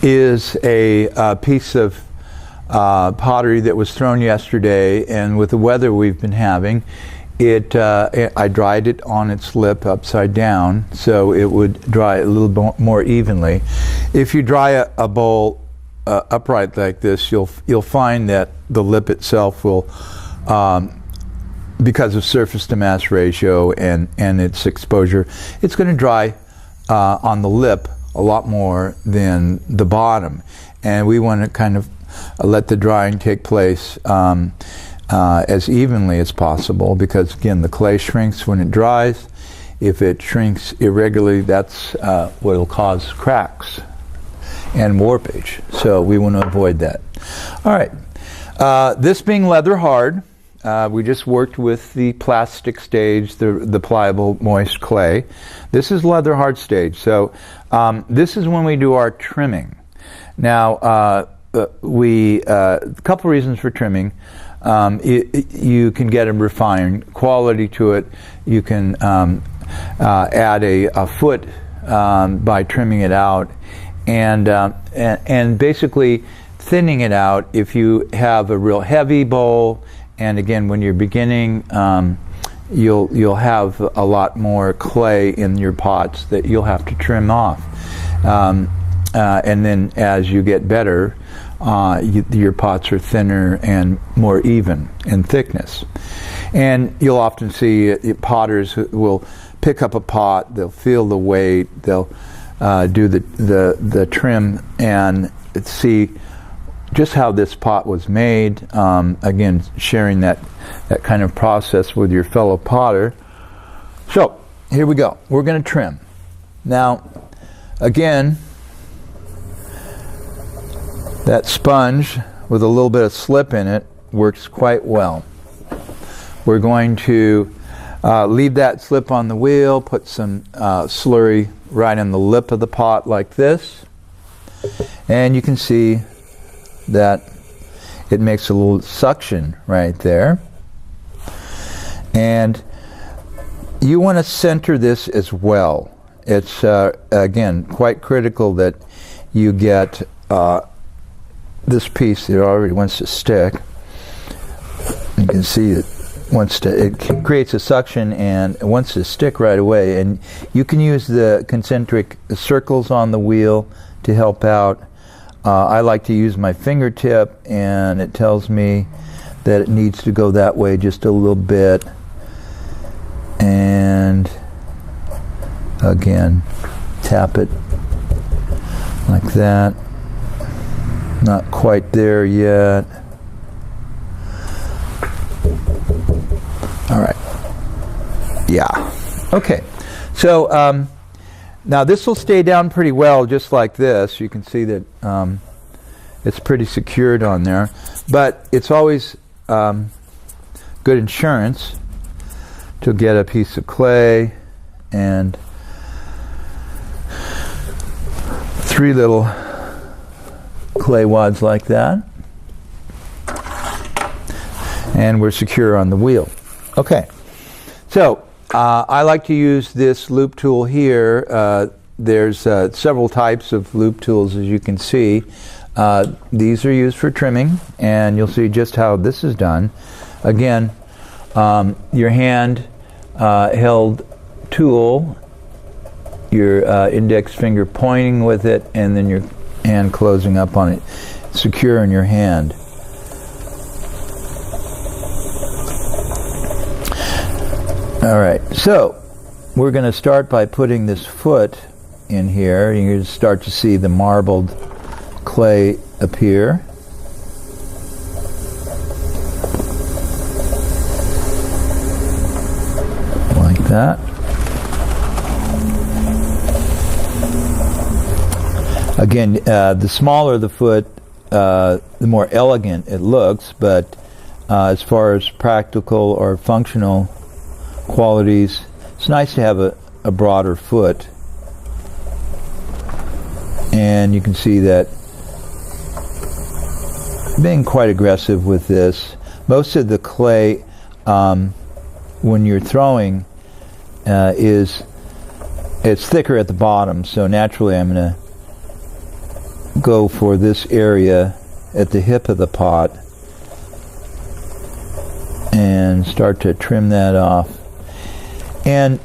is a piece of pottery that was thrown yesterday, and with the weather we've been having, I dried it on its lip upside down so it would dry a little more evenly. If you dry a bowl upright like this, you'll find that the lip itself will, because of surface to mass ratio and its exposure, it's going to dry on the lip a lot more than the bottom, and we want to kind of let the drying take place as evenly as possible, because again, the clay shrinks when it dries. If it shrinks irregularly, that's what will cause cracks and warpage, so we want to avoid that. All right, this being leather hard, we just worked with the plastic stage, the pliable moist clay. This is leather hard stage, so this is when we do our trimming. Now, a couple reasons for trimming. You can get a refined quality to it. You can add a foot by trimming it out, and basically thinning it out. If you have a real heavy bowl, and again, when you're beginning, you'll have a lot more clay in your pots that you'll have to trim off. And then as you get better, your pots are thinner and more even in thickness. And you'll often see potters who will pick up a pot, they'll feel the weight, they'll do the trim and see just how this pot was made. Again, sharing that kind of process with your fellow potter. So here we go. We're going to trim. Now, again, that sponge with a little bit of slip in it works quite well. We're going to leave that slip on the wheel, put some slurry right in the lip of the pot like this, and you can see that it makes a little suction right there. And you want to center this as well. It's again quite critical that you get this piece that already wants to stick. You can see it creates a suction and it wants to stick right away, and you can use the concentric circles on the wheel to help out. I like to use my fingertip, and it tells me that it needs to go that way just a little bit. And again, tap it like that. Not quite there yet. All right. Yeah. Okay. So now this will stay down pretty well, just like this. You can see that it's pretty secured on there, but it's always good insurance to get a piece of clay and 3 little clay wads like that, and we're secure on the wheel. Okay, so I like to use this loop tool here. There's several types of loop tools, as you can see. These are used for trimming, and you'll see just how this is done. Again, your hand held tool, your index finger pointing with it, and then your hand closing up on it, secure in your hand. All right, so we're going to start by putting this foot in here. You're going to start to see the marbled clay appear. Like that. Again, the smaller the foot, the more elegant it looks, but as far as practical or functional qualities, it's nice to have a broader foot. And you can see that being quite aggressive with this. Most of the clay, when you're throwing, it's thicker at the bottom, so naturally I'm going to go for this area at the hip of the pot and start to trim that off. And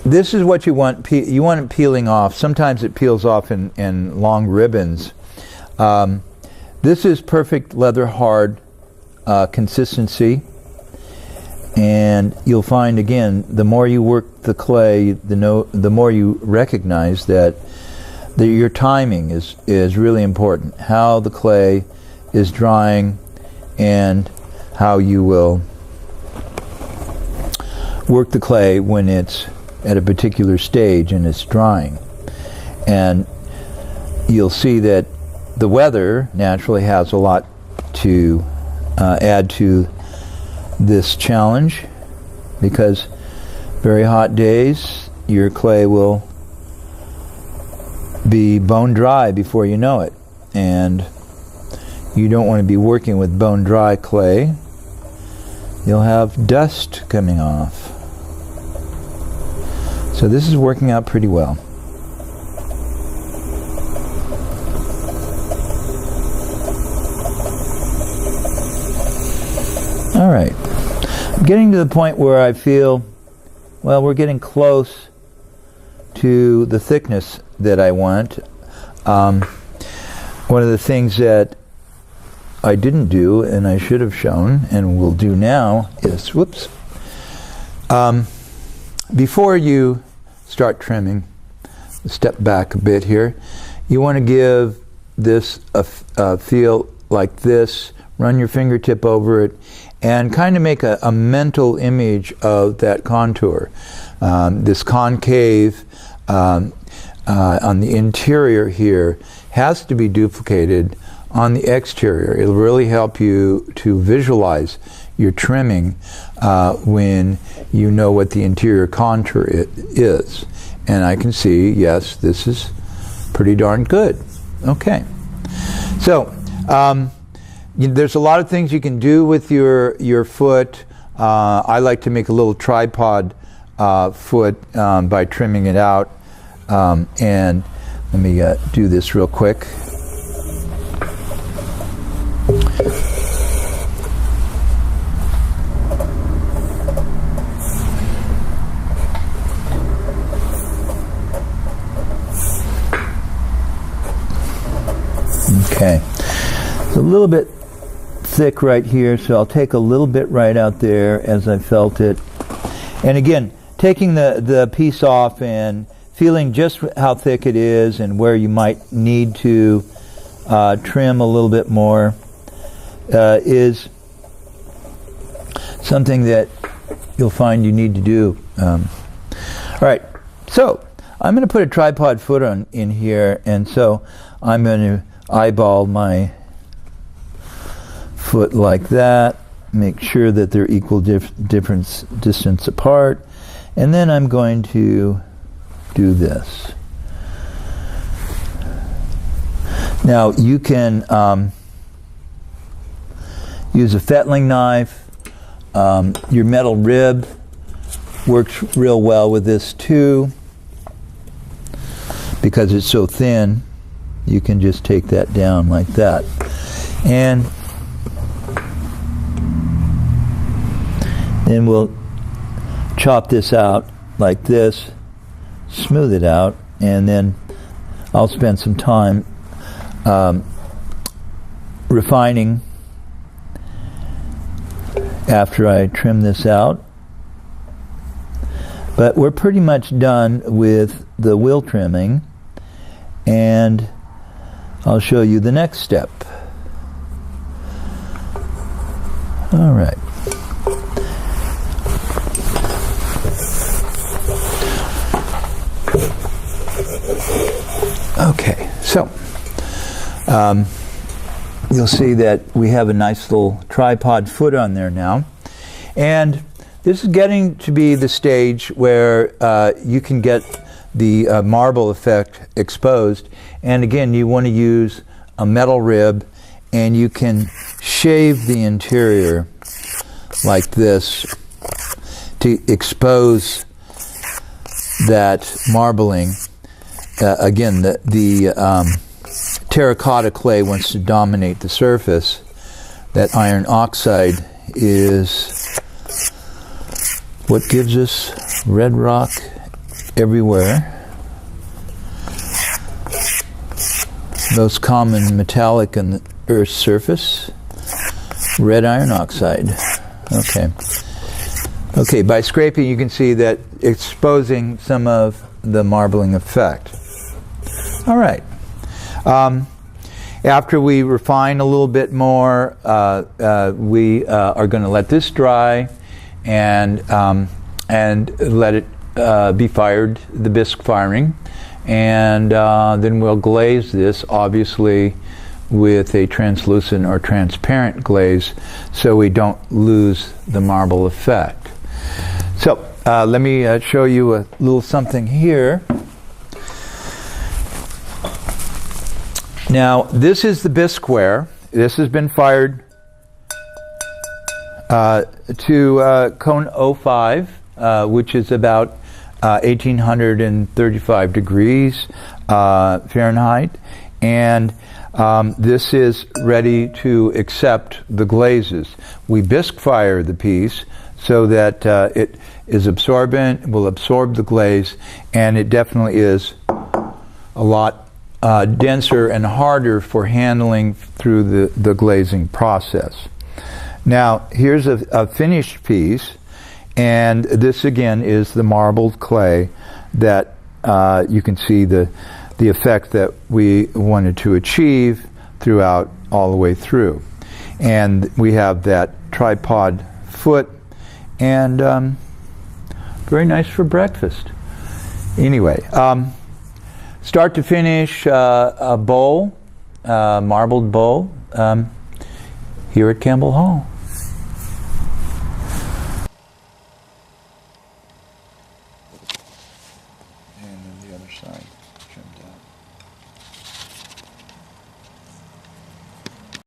this is what you want. You want it peeling off. Sometimes it peels off in long ribbons. This is perfect leather hard consistency. And you'll find, again, the more you work the clay, the more you recognize that your timing is really important. How the clay is drying and how you will work the clay when it's at a particular stage and it's drying. And you'll see that the weather naturally has a lot to add to this challenge, because very hot days your clay will be bone dry before you know it, and you don't want to be working with bone dry clay. You'll have dust coming off. So this is working out pretty well. All right. I'm getting to the point where I feel, well, we're getting close to the thickness that I want. One of the things that I didn't do and I should have shown and will do now is, before you start trimming, step back a bit here, you want to give this a feel like this, run your fingertip over it, and kind of make a mental image of that contour. This concave on the interior here has to be duplicated on the exterior. It'll really help you to visualize your trimming when you know what the interior contour is. And I can see, yes, this is pretty darn good. Okay. So, there's a lot of things you can do with your foot. I like to make a little tripod foot by trimming it out. And let me do this real quick. Okay, it's a little bit thick right here, so I'll take a little bit right out there as I felt it. And again, taking the piece off and feeling just how thick it is and where you might need to trim a little bit more is something that you'll find you need to do. All right, so I'm going to put a tripod foot in here, and so I'm going to eyeball my foot like that, make sure that they're equal distance apart, and then I'm going to do this. Now you can use a fettling knife. Your metal rib works real well with this too, because it's so thin. You can just take that down like that, and then we'll chop this out like this, smooth it out, and then I'll spend some time refining after I trim this out. But we're pretty much done with the wheel trimming, and I'll show you the next step. All right. Okay, so you'll see that we have a nice little tripod foot on there now, and this is getting to be the stage where you can get the marble effect exposed. And again, you want to use a metal rib, and you can shave the interior like this to expose that marbling. Again, the terracotta clay wants to dominate the surface, that iron oxide is what gives us red rock everywhere. Most common metallic on the Earth's surface, red iron oxide. Okay, by scraping you can see that exposing some of the marbling effect. All right. After we refine a little bit more, we are going to let this dry and let it be fired, the bisque firing, and then we'll glaze this, obviously, with a translucent or transparent glaze so we don't lose the marble effect. So let me show you a little something here. Now, this is the bisqueware. This has been fired to cone 05, which is about 1835 degrees Fahrenheit, and this is ready to accept the glazes. We bisque fire the piece so that it is absorbent, will absorb the glaze, and it definitely is a lot denser and harder for handling through the glazing process. Now, here's a finished piece, and this again is the marbled clay that you can see the effect that we wanted to achieve throughout, all the way through. And we have that tripod foot, and very nice for breakfast. Anyway, start to finish, a bowl, marbled bowl, here at Campbell Hall. And then the other side.